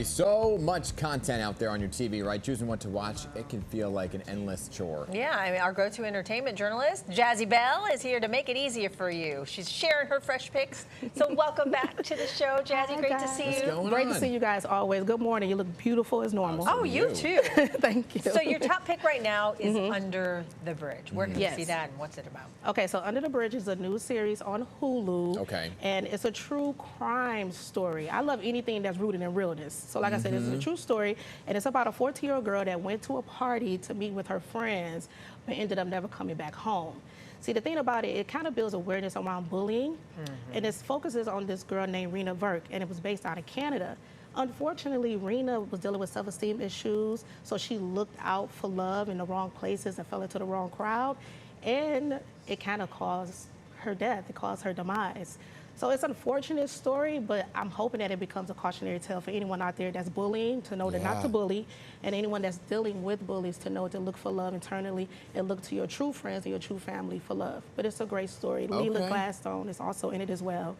So much content out there on your TV, right? Choosing what to watch, it can feel like an endless chore. Yeah, I mean, our go-to entertainment journalist, Jazzie Belle, is here to make it easier for you. She's sharing her fresh picks. So welcome back to the show, Jazzie. Hi, great guys. to see you. Great to see you guys always. Good morning. You look beautiful as normal. Oh, you too. Thank you. So your top pick right now is Under the Bridge. Where can we Yes. see that and what's it about? Okay, so Under the Bridge is a new series on Hulu. Okay. And it's a true crime story. I love anything that's rooted in realness. So like I said, it's a true story, and it's about a 14-year-old girl that went to a party to meet with her friends, but ended up never coming back home. See, the thing about it, it kind of builds awareness around bullying, and it focuses on this girl named Rena Verk, and it was based out of Canada. Unfortunately, Rena was dealing with self-esteem issues, so she looked out for love in the wrong places and fell into the wrong crowd, and it kind of caused her death. It caused her demise. So it's an unfortunate story, but I'm hoping that it becomes a cautionary tale for anyone out there that's bullying to know that not to bully, and anyone that's dealing with bullies to know to look for love internally and look to your true friends and your true family for love. But it's a great story. Leela Gladstone is also in it as well.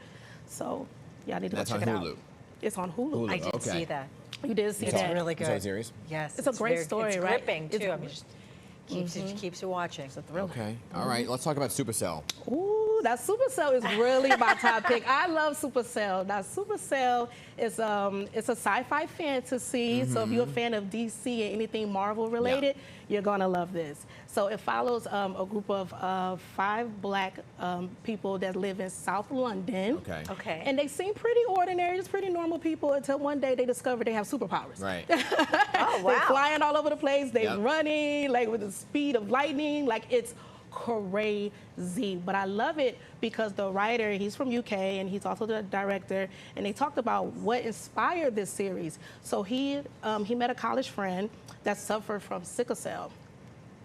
So y'all need to go check it out. Hulu. It's on Hulu. I did see that. You did see It's that. really good. Is that a series? Yes. It's a great story, it's right? gripping, too. It's- I mean, just keeps you watching. It's a thriller. Okay. All right. Let's talk about Supercell. Ooh, that Supercell is really my top pick. I love Supercell. Now, Supercell is it's a sci-fi fantasy. So if you're a fan of DC and anything Marvel related, you're gonna love this. So it follows a group of 5 black people that live in South London. Okay. Okay. And they seem pretty ordinary, just pretty normal people until one day they discover they have superpowers. Right. Oh, wow. They're flying all over the place. They're Yep. running like with the speed of lightning. Like it's crazy. But I love it because the writer, he's from UK and he's also the director, and they talked about what inspired this series. So he met a college friend that suffered from sickle cell.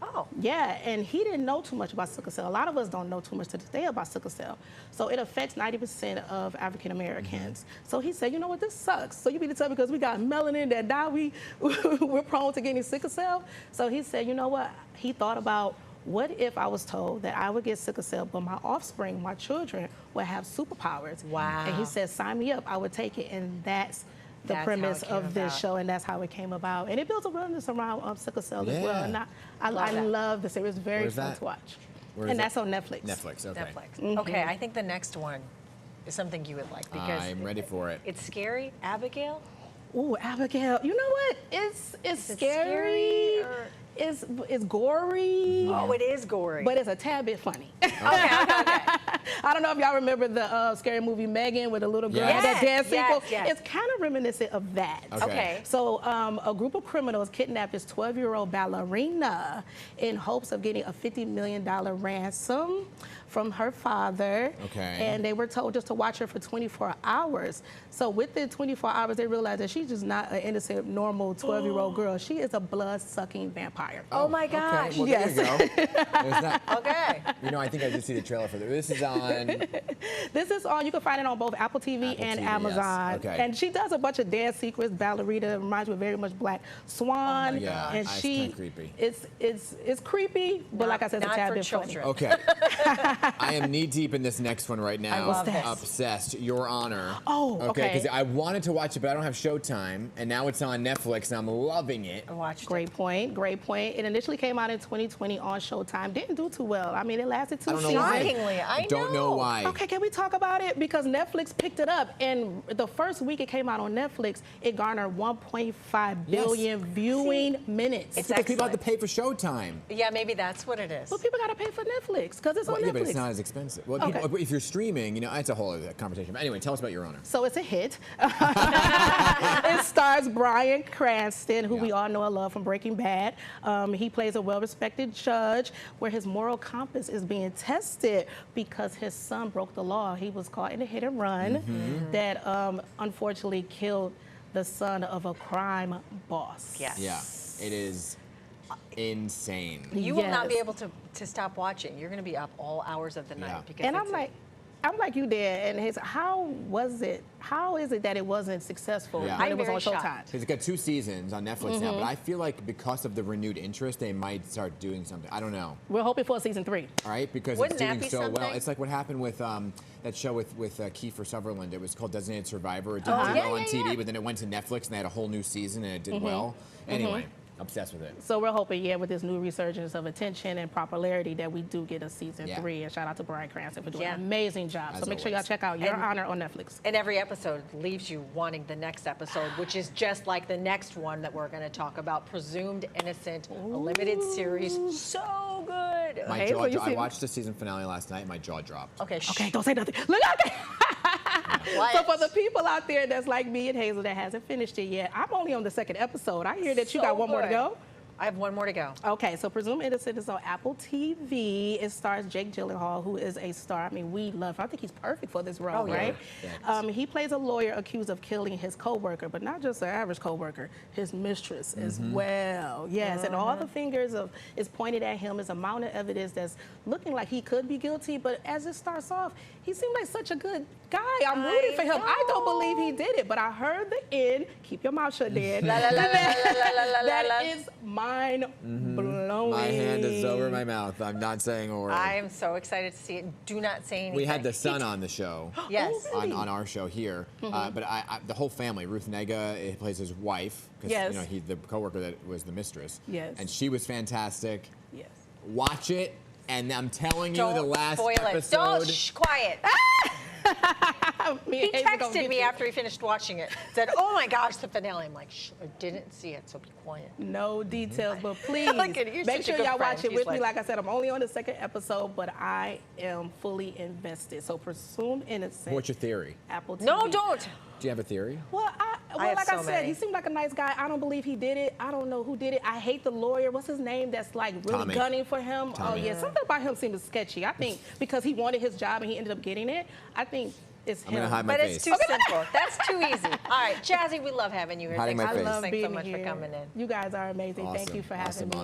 Oh. Yeah, and he didn't know too much about sickle cell. A lot of us don't know too much to this day about sickle cell. So it affects 90% of African Americans. So he said, you know what, this sucks. So you mean to tell me because we got melanin that now we're prone to getting sickle cell? So he said, you know what, he thought about, what if I was told that I would get sickle cell, but my offspring, my children, would have superpowers? Wow. And he said, sign me up, I would take it, and that's the That's premise how it came of this about. show, and that's how it came about. And it builds awareness around sickle cell as well. Yeah. And I that. love the series. It's very Where's fun that? to watch. Where is And it? that's on Netflix. Netflix. Okay. Netflix. Okay, I think the next one is something you would like because I'm ready for it. it's scary. Abigail? Ooh, Abigail. You know what? It's Is it scary. or- It's gory. Oh, it is gory. But it's a tad bit funny. okay. I don't know if y'all remember the scary movie Megan with the little girl Yes. that dance sequel. Yes. It's kind of reminiscent of that. Okay. So a group of criminals kidnapped this 12-year-old ballerina in hopes of getting a $50 million ransom from her father. Okay. And they were told just to watch her for 24 hours. So within 24 hours, they realized that she's just not an innocent, normal 12-year-old girl. She is a blood-sucking vampire. Oh my gosh. Okay. Well, Yes. there you go. There's that. Okay. You know, I think I did see the trailer for this. This is on. This is on, you can find it on both Apple TV Apple and TV, yes. Amazon. Okay. And she does a bunch of dance secrets, ballerina, reminds me of very much Black Swan. Yeah, And it's she, kinda creepy. It's creepy, but like I said, it's a Not tad for bit funny. children. Okay. I am knee deep in this next one right now. love this. Obsessed. Your Honor. Oh, okay. Because I wanted to watch it, but I don't have Showtime, and now it's on Netflix, and I'm loving it. I watched Great point, great point. It initially came out in 2020 on Showtime. Didn't do too well. I mean, it lasted 2 I don't know seasons. why. Shockingly, I don't know why. Okay, can we talk about it? Because Netflix picked it up, and the first week it came out on Netflix, it garnered 1.5 billion viewing minutes. It's Because people have to excellent. pay for Showtime. Yeah, maybe that's what it is. But people gotta pay for Netflix because it's on Yeah, Netflix. but it's not as expensive. Well, Okay. people, if you're streaming, you know, that's a whole other conversation. But anyway, tell us about Your Honor. So it's a hit. It stars Bryan Cranston, who we Yeah. all know and love from Breaking Bad. He plays a well-respected judge where his moral compass is being tested because his son broke the law. He was caught in a hit and run that unfortunately killed the son of a crime boss. Yes. Yeah, it is insane. You will not be Yes. able to stop watching. You're going to be up all hours of the night Yeah. because And it's I'm like, I'm like you, Dan, and how is it that it wasn't successful Yeah. when I'm it was on very Showtime? shocked. Because it's got 2 seasons on Netflix now, but I feel like because of the renewed interest, they might start doing something. I don't know. We're hoping for season 3. All right, because Wouldn't it's that doing be so well. something? It's like what happened with that show with Kiefer Sutherland. It was called Designated Survivor. It did Oh, do yeah, well on yeah, TV, yeah. but then it went to Netflix and they had a whole new season and it did well. Anyway, obsessed with it. So we're hoping, with this new resurgence of attention and popularity, that we do get a season 3. And shout out to Bryan Cranston for doing an amazing job. As So make sure y'all always. check out Your Honor on Netflix. And every episode leaves you wanting the next episode, which is just like the next one that we're going to talk about, Presumed Innocent, a limited series. So good. My Hazel, you I see- watched the season finale last night. My jaw dropped. Okay, Okay, don't say nothing. Look out there. What? So for the people out there that's like me and Hazel that hasn't finished it yet, I'm only on the 2nd episode. I hear that you So got one more to good. go. I have one more to go. Okay, so Presumed Innocent is on Apple TV. It stars Jake Gyllenhaal, who is a star. I mean, we love him. I think he's perfect for this role, Oh, yeah. right? Yeah. He plays a lawyer accused of killing his coworker, but not just an average coworker, his mistress as well. Yes, and all the fingers is pointed at him. Is a mountain of evidence that's looking like he could be guilty, but as it starts off, he seemed like such a good guy. I'm rooting for him. I don't believe he did it, but I heard the end. Keep your mouth shut, Dan. That is mind blowing. My hand is over my mouth. I'm not saying a word. I am so excited to see it. Do not say anything. We had the son on the show. Yes. Oh, really? On our show here, but the whole family. Ruth Negga plays his wife, because Yes. he's the coworker that was the mistress. Yes. And she was fantastic. Yes. Watch it, and I'm telling you, Don't the last spoil it. episode. Don't, quiet. Me He and Hazel gonna texted get me you. after he finished watching it. Said, "Oh my gosh, the finale." I'm like, "Shh, I didn't see it, so be quiet." No details, but please Look at it, you're make such a sure good y'all friend. watch it He's with me. like- Like I said, I'm only on the 2nd episode, but I am fully invested. So Presumed Innocent. What's your theory? Apple TV. No, don't. Do you have a theory? Well, have like I so said, many. he seemed like a nice guy. I don't believe he did it. I don't know who did it. I hate the lawyer. What's his name? That's like really Tommy. gunning for him. Tommy. Oh yeah, something about him seems sketchy. I think because he wanted his job and he ended up getting it. I think it's I'm him. gonna hide my But face. it's too simple. That's too easy. All right, Jazzie, we love having you here. Hiding Thanks my so face. much. I love Thanks being so much here. for coming in. You guys are amazing. Thank Awesome. you for having Awesome, me. awesome.